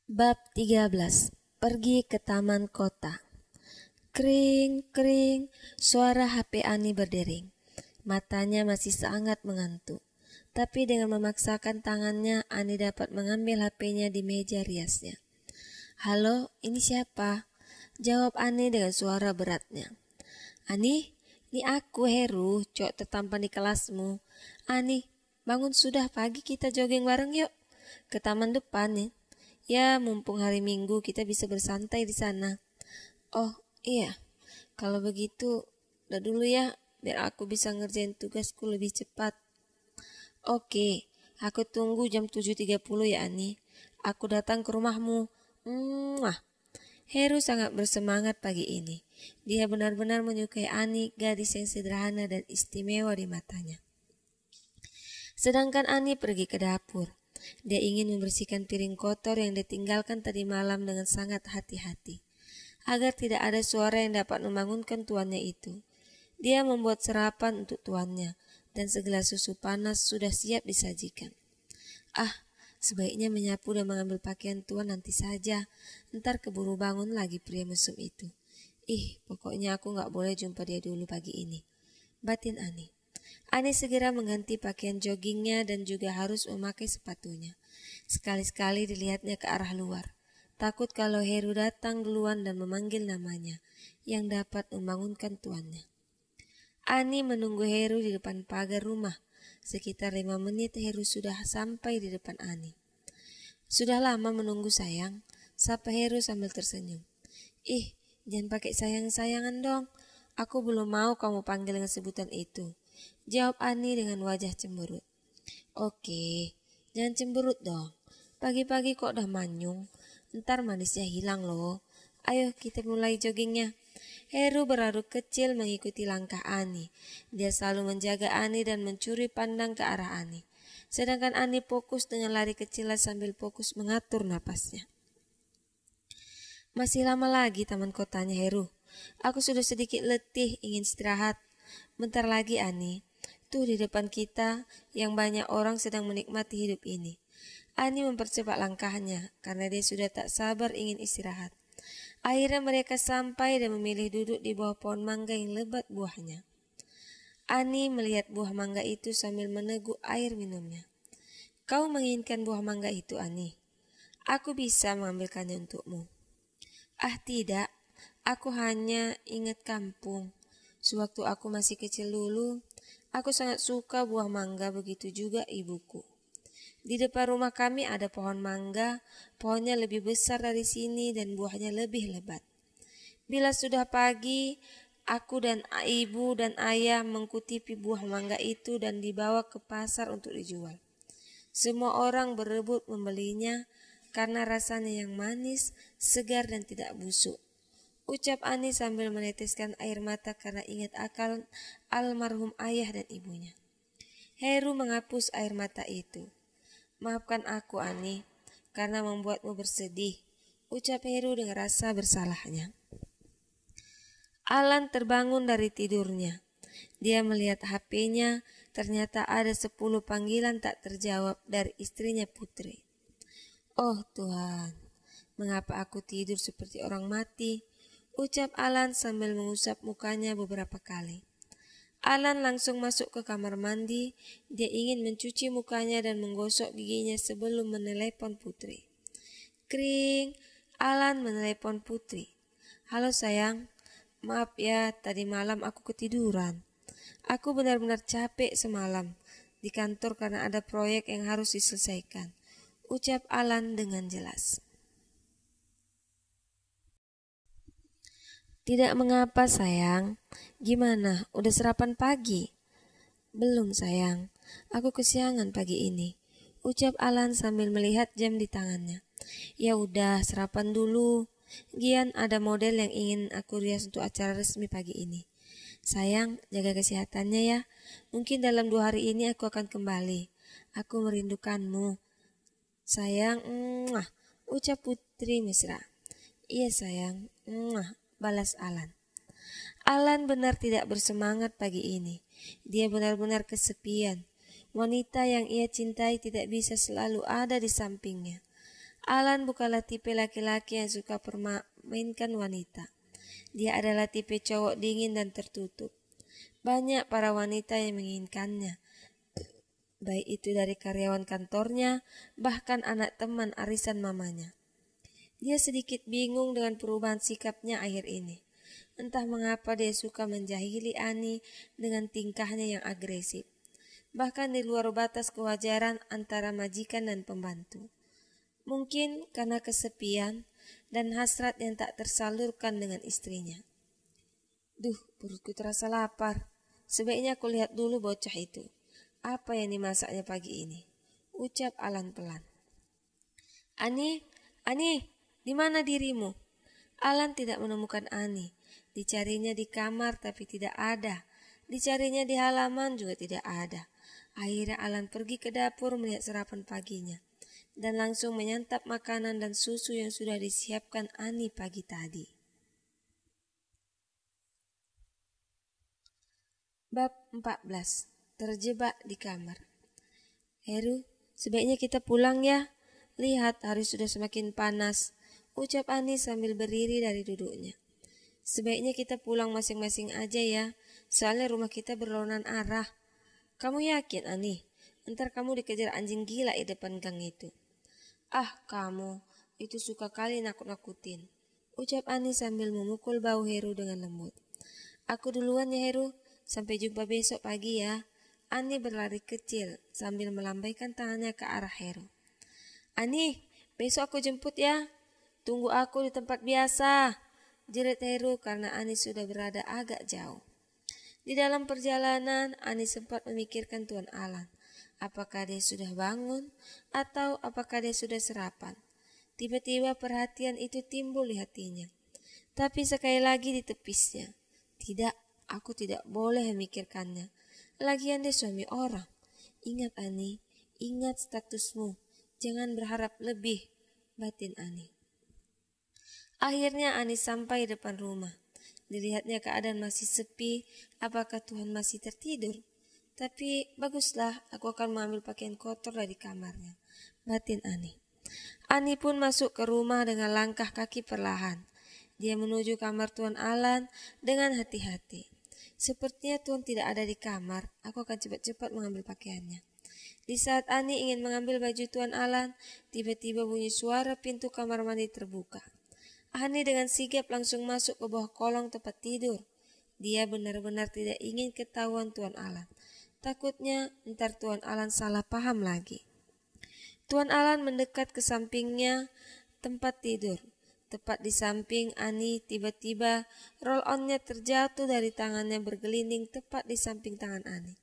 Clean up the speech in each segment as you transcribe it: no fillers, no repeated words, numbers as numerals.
Bab 13. Pergi ke taman kota. Kring, kring, suara HP Ani berdering. Matanya masih sangat mengantuk. Tapi dengan memaksakan tangannya, Ani dapat mengambil HP-nya di meja riasnya. Halo, ini siapa? Jawab Ani dengan suara beratnya. Ani, ini aku Heru, cowok tertampan di kelasmu. Ani, bangun sudah, pagi kita jogging bareng yuk. Ke taman depan nih. Ya, mumpung hari Minggu kita bisa bersantai di sana. Oh, iya. Kalau begitu, udah dulu ya, biar aku bisa ngerjain tugasku lebih cepat. Oke, aku tunggu jam 7.30 ya, Ani. Aku datang ke rumahmu. Mwah. Heru sangat bersemangat pagi ini. Dia benar-benar menyukai Ani, gadis yang sederhana dan istimewa di matanya. Sedangkan Ani pergi ke dapur. Dia ingin membersihkan piring kotor yang ditinggalkan tadi malam dengan sangat hati-hati, agar tidak ada suara yang dapat membangunkan tuannya itu. Dia membuat sarapan untuk tuannya, dan segelas susu panas sudah siap disajikan. Sebaiknya menyapu dan mengambil pakaian tuan nanti saja, ntar keburu bangun lagi pria mesum itu. Pokoknya aku gak boleh jumpa dia dulu pagi ini, batin Ani. Ani segera mengganti pakaian joggingnya dan juga harus memakai sepatunya. Sekali-sekali dilihatnya ke arah luar, takut kalau Heru datang duluan dan memanggil namanya, yang dapat membangunkan tuannya. Ani menunggu Heru di depan pagar rumah. Sekitar 5 menit Heru sudah sampai di depan Ani. Sudah lama menunggu sayang, sapa Heru sambil tersenyum. Jangan pakai sayang-sayangan dong. Aku belum mau kamu panggil dengan sebutan itu, jawab Ani dengan wajah cemberut. Oke, jangan cemberut dong. Pagi-pagi kok udah manyung, ntar manisnya hilang loh. Ayo kita mulai joggingnya. Heru beradu kecil mengikuti langkah Ani. Dia selalu menjaga Ani dan mencuri pandang ke arah Ani. Sedangkan Ani fokus dengan lari kecil sambil fokus mengatur napasnya. Masih lama lagi taman kotanya Heru. Aku sudah sedikit letih, ingin istirahat. Bentar lagi Ani. Tuh di depan kita yang banyak orang sedang menikmati hidup ini. Ani mempercepat langkahnya karena dia sudah tak sabar ingin istirahat. Akhirnya mereka sampai dan memilih duduk di bawah pohon mangga yang lebat buahnya. Ani melihat buah mangga itu sambil meneguk air minumnya. Kau menginginkan buah mangga itu, Ani? Aku bisa mengambilkannya untukmu. Tidak, aku hanya ingat kampung. Sewaktu aku masih kecil dulu, aku sangat suka buah mangga, begitu juga ibuku. Di depan rumah kami ada pohon mangga, pohonnya lebih besar dari sini dan buahnya lebih lebat. Bila sudah pagi, aku dan ibu dan ayah mengkutipi buah mangga itu dan dibawa ke pasar untuk dijual. Semua orang berebut membelinya karena rasanya yang manis, segar dan tidak busuk, ucap Ani sambil meneteskan air mata karena ingat akal almarhum ayah dan ibunya. Heru menghapus air mata itu. Maafkan aku Ani, karena membuatmu bersedih, ucap Heru dengan rasa bersalahnya. Alan terbangun dari tidurnya. Dia melihat HP-nya, ternyata ada 10 panggilan tak terjawab dari istrinya Putri. Oh Tuhan, mengapa aku tidur seperti orang mati, ucap Alan sambil mengusap mukanya beberapa kali. Alan langsung masuk ke kamar mandi. Dia ingin mencuci mukanya dan menggosok giginya sebelum menelepon Putri. Kring, Alan menelepon Putri. Halo sayang, maaf ya tadi malam aku ketiduran. Aku benar-benar capek semalam di kantor karena ada proyek yang harus diselesaikan, ucap Alan dengan jelas. Tidak mengapa sayang. Gimana, udah sarapan pagi? Belum sayang, aku kesiangan pagi ini, ucap Alan sambil melihat jam di tangannya. Ya udah, sarapan dulu. Gian ada model yang ingin aku rias untuk acara resmi pagi ini. Sayang, jaga kesehatannya ya. Mungkin dalam 2 hari ini aku akan kembali. Aku merindukanmu. Sayang, ucap Putri mesra. Iya sayang, balas Alan. Alan benar tidak bersemangat pagi ini. Dia benar-benar kesepian. Wanita yang ia cintai tidak bisa selalu ada di sampingnya. Alan bukanlah tipe laki-laki yang suka permainkan wanita. Dia adalah tipe cowok dingin dan tertutup. Banyak para wanita yang menginginkannya, baik itu dari karyawan kantornya, bahkan anak teman arisan mamanya. Dia sedikit bingung dengan perubahan sikapnya akhir ini. Entah mengapa dia suka menjahili Ani dengan tingkahnya yang agresif, bahkan di luar batas kewajaran antara majikan dan pembantu. Mungkin karena kesepian dan hasrat yang tak tersalurkan dengan istrinya. Duh, perutku terasa lapar. Sebaiknya aku lihat dulu bocah itu. Apa yang dimasaknya pagi ini? Ucap Alan pelan. Ani, di mana dirimu? Alan tidak menemukan Ani. Dicarinya di kamar tapi tidak ada. Dicarinya di halaman juga tidak ada. Akhirnya Alan pergi ke dapur melihat sarapan paginya dan langsung menyantap makanan dan susu yang sudah disiapkan Ani pagi tadi. Bab 14. Terjebak di kamar. Heru, sebaiknya kita pulang ya. Lihat, hari sudah semakin panas, ucap Ani sambil berdiri dari duduknya. Sebaiknya kita pulang masing-masing aja ya, soalnya rumah kita berlawanan arah. Kamu yakin, Ani? Ntar kamu dikejar anjing gila di depan gang itu. Ah, kamu, itu suka kali nakut-nakutin, ucap Ani sambil memukul bahu Heru dengan lembut. Aku duluan ya Heru, sampai jumpa besok pagi ya. Ani berlari kecil sambil melambaikan tangannya ke arah Heru. Ani, besok aku jemput ya. Tunggu aku di tempat biasa, jerit Heru karena Ani sudah berada agak jauh. Di dalam perjalanan, Ani sempat memikirkan Tuan Alan. Apakah dia sudah bangun atau apakah dia sudah sarapan? Tiba-tiba perhatian itu timbul di hatinya. Tapi sekali lagi ditepisnya. Tidak, aku tidak boleh memikirkannya. Lagian dia suami orang. Ingat Ani, ingat statusmu. Jangan berharap lebih, batin Ani. Akhirnya Ani sampai depan rumah. Dilihatnya keadaan masih sepi, apakah Tuhan masih tertidur? Tapi baguslah, aku akan mengambil pakaian kotor dari kamarnya, batin Ani. Ani pun masuk ke rumah dengan langkah kaki perlahan. Dia menuju kamar Tuan Alan dengan hati-hati. Sepertinya Tuan tidak ada di kamar, aku akan cepat-cepat mengambil pakaiannya. Di saat Ani ingin mengambil baju Tuan Alan, tiba-tiba bunyi suara pintu kamar mandi terbuka. Ani dengan sigap langsung masuk ke bawah kolong tempat tidur. Dia benar-benar tidak ingin ketahuan Tuan Alan. Takutnya ntar Tuan Alan salah paham lagi. Tuan Alan mendekat ke sampingnya tempat tidur. Tepat di samping Ani, tiba-tiba roll-on-nya terjatuh dari tangannya bergelinding tepat di samping tangan Ani.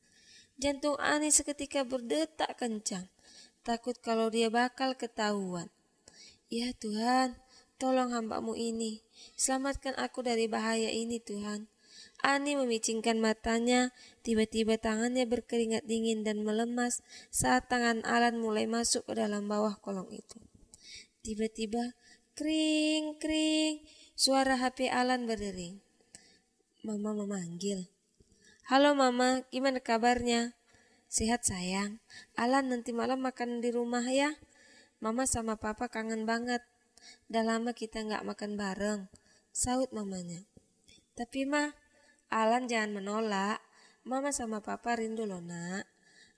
Jantung Ani seketika berdetak kencang, takut kalau dia bakal ketahuan. Ya Tuhan, tolong hamba-Mu ini, selamatkan aku dari bahaya ini Tuhan. Ani memicingkan matanya, tiba-tiba tangannya berkeringat dingin dan melemas saat tangan Alan mulai masuk ke dalam bawah kolong itu. Tiba-tiba, kring, kring, suara HP Alan berdering. Mama memanggil. Halo Mama, gimana kabarnya? Sehat sayang, Alan nanti malam makan di rumah ya. Mama sama Papa kangen banget. Udah lama kita gak makan bareng, saut mamanya. Tapi Ma, Alan jangan menolak. Mama sama Papa rindu loh nak.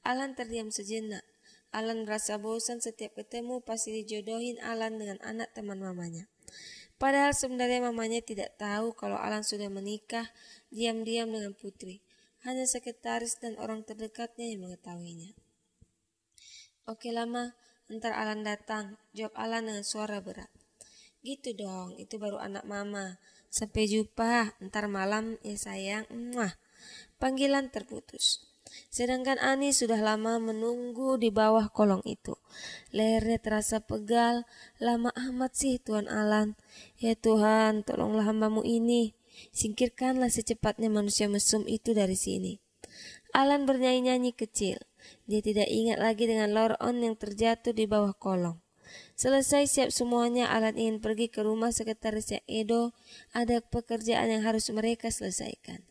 Alan terdiam sejenak. Alan merasa bosan setiap ketemu pasti dijodohin Alan dengan anak teman mamanya. Padahal sebenarnya mamanya tidak tahu kalau Alan sudah menikah diam-diam dengan Putri. Hanya sekretaris dan orang terdekatnya yang mengetahuinya. Oke lama, ntar Alan datang, jawab Alan dengan suara berat. Gitu dong, itu baru anak mama. Sampai jumpa, ntar malam ya sayang. Muah. Panggilan terputus. Sedangkan Ani sudah lama menunggu di bawah kolong itu. Lehernya terasa pegal. Lama amat sih Tuan Alan. Ya Tuhan, tolonglah hamba-Mu ini. Singkirkanlah secepatnya manusia mesum itu dari sini. Alan bernyanyi-nyanyi kecil. Dia tidak ingat lagi dengan lor-on yang terjatuh di bawah kolong. Selesai siap semuanya, Alan ingin pergi ke rumah sekretarisnya Edo. Ada pekerjaan yang harus mereka selesaikan.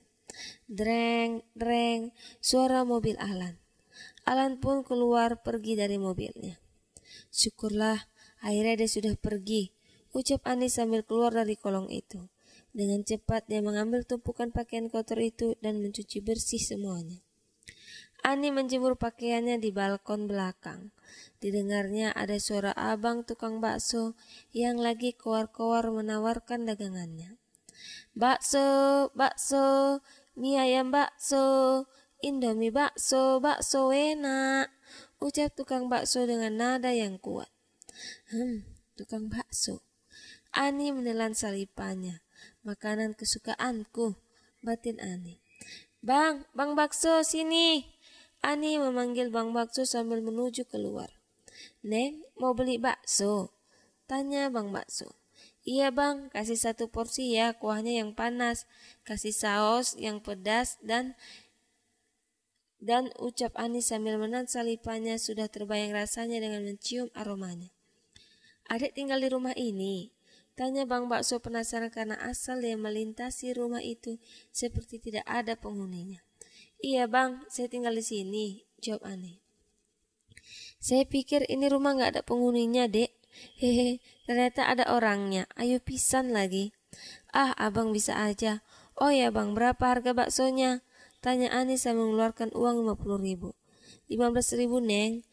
Dreng, dreng, suara mobil Alan. Alan pun keluar pergi dari mobilnya. Syukurlah, Akhirnya dia sudah pergi, ucap Ani sambil keluar dari kolong itu. Dengan cepat dia mengambil tumpukan pakaian kotor itu dan mencuci bersih semuanya. Ani menjemur pakaiannya di balkon belakang. Didengarnya ada suara abang tukang bakso yang lagi koar-koar menawarkan dagangannya. Bakso, bakso, mie ayam bakso, indomie bakso, bakso enak, ucap tukang bakso dengan nada yang kuat. Tukang bakso. Ani menelan salipannya. Makanan kesukaanku, batin Ani. Bang bakso sini. Ani memanggil Bang Bakso sambil menuju keluar. Neng, mau beli bakso? Tanya Bang Bakso. Iya bang, kasih 1 porsi ya, kuahnya yang panas. Kasih saus yang pedas dan ucap Ani sambil menahan salipannya sudah terbayang rasanya dengan mencium aromanya. Adik tinggal di rumah ini? Tanya Bang Bakso penasaran karena asal dia melintasi rumah itu seperti tidak ada penghuninya. Iya bang, saya tinggal di sini, jawab Ani. Saya pikir ini rumah gak ada penghuninya dek. Hehe, ternyata ada orangnya. Ayo pisan lagi. Ah, abang bisa aja. Oh ya bang, berapa harga baksonya? Tanya Ani sambil mengeluarkan uang 50.000. 15.000 neng.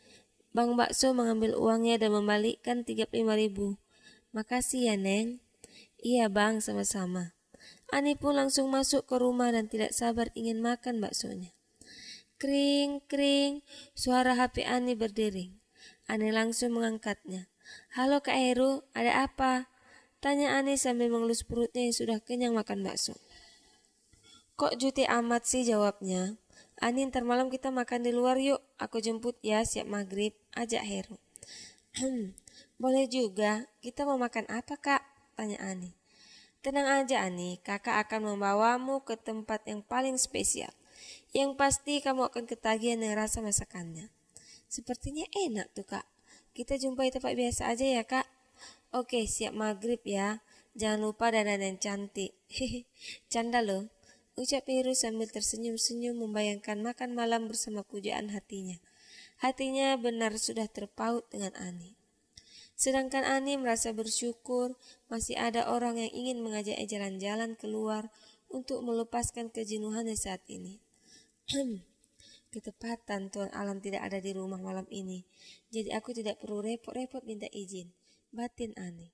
Bang Bakso mengambil uangnya dan membalikkan 35.000. Makasih ya neng. Iya bang, sama-sama. Ani pun langsung masuk ke rumah dan tidak sabar ingin makan baksonya. Kring, kring, suara HP Ani berdering. Ani langsung mengangkatnya. Halo Kak Heru, ada apa? Tanya Ani sambil mengelus perutnya yang sudah kenyang makan bakso. Kok juti amat sih jawabnya. Ani, ntar malam kita makan di luar yuk. Aku jemput ya siap maghrib, ajak Heru. Boleh juga, kita mau makan apa kak? Tanya Ani. Tenang aja Ani, kakak akan membawamu ke tempat yang paling spesial. Yang pasti kamu akan ketagihan dengan rasa masakannya. Sepertinya enak tuh kak. Kita jumpai tempat biasa aja ya kak. Oke, siap maghrib ya. Jangan lupa dandan yang cantik. Hehe, canda loh. Ucap Heru sambil tersenyum-senyum membayangkan makan malam bersama pujaan hatinya. Hatinya benar sudah terpaut dengan Ani. Sedangkan Ani merasa bersyukur masih ada orang yang ingin mengajaknya jalan-jalan keluar untuk melepaskan kejenuhannya saat ini. Ketepatan Tuan Alam tidak ada di rumah malam ini, jadi aku tidak perlu repot-repot minta izin, batin Ani.